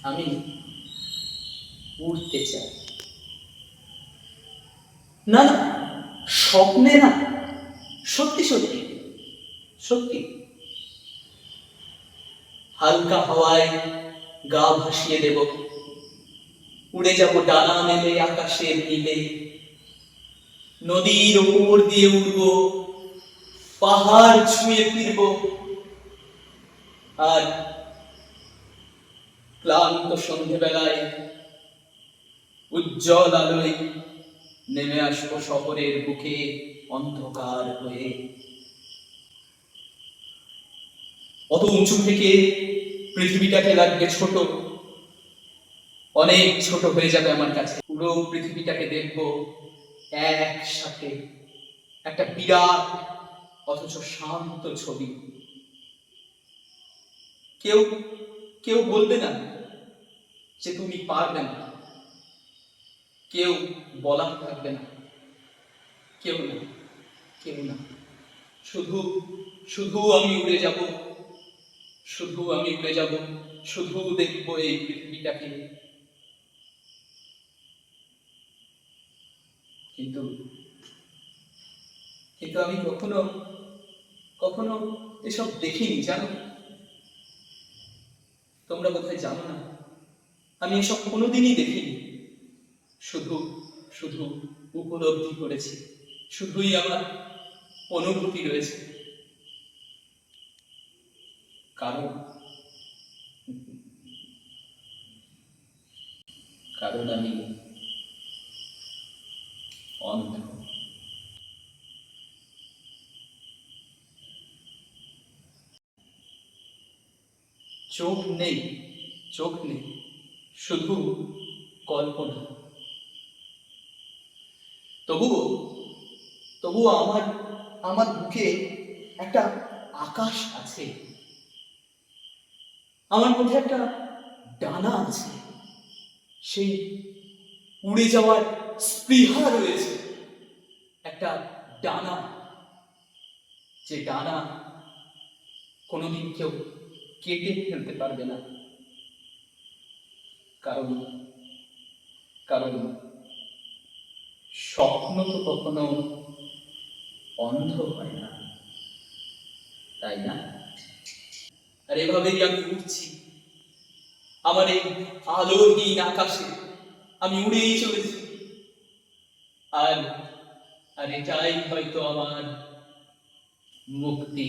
আমি উড়তে চাই। না না, স্বপ্নে না, সত্যি সত্যি সত্যি। হালকা হাওয়ায় গা ভাসিয়ে দেব, উড়ে যাব ডানা মেলে আকাশের নীলে। নদীর ওপর দিয়ে উড়ব, পাহাড় ছুঁয়ে ফিরব, আর ক্লান্ত সন্ধেবেলায় উজ্জ্বল আলোয় নেমে আসবো শহরের বুকে অন্ধকার হয়ে। অত উঁচু থেকে পৃথিবীটাকে লাগবে ছোট, অনেক ছোট হয়ে যাবে আমার কাছে। পুরো পৃথিবীটাকে দেখবো একসাথে, একটা বিরাট অথচ শান্ত ছবি। কেউ কেউ বলবে না যে তুমি পারবে না, কেউ বলার থাকবে না, কেউ না, কেউ না। শুধু শুধু আমি উড়ে যাব, শুধু আমি উড়ে যাব, শুধু দেখবো এই পৃথিবীটাকে। কিন্তু কিন্তু আমি কখনো কখনো এসব দেখিনি, জানো? তোমরা বোধহয় জানো না, আমি এসব কোনোদিনই দেখিনি। শুধু শুধু উপলব্ধি করেছি, শুধুই আমার অনুভূতি রয়েছে। কারণ কারণ আমি অন্ধ। চোখ নেই, চোখ নেই, শুধু কল্পনা। তবুও তবুও আমার আমার বুকে একটা আকাশ আছে, আমার মধ্যে একটা ডানা আছে, সেই উড়ে যাওয়ার স্পৃহা রয়েছে। একটা ডানা, যে ডানা কোনোদিন কেউ কেটে ফেলতে পারবে না। কারণ কারণ স্বপ্ন তো কখনো অন্ধ হয় না, তাই না? আর এভাবেই আমি উঠছি আমার এই আলোহীন আকাশে, আমি উড়েই চলেছি। আর আর এটাই হয়তো আমার মুক্তি।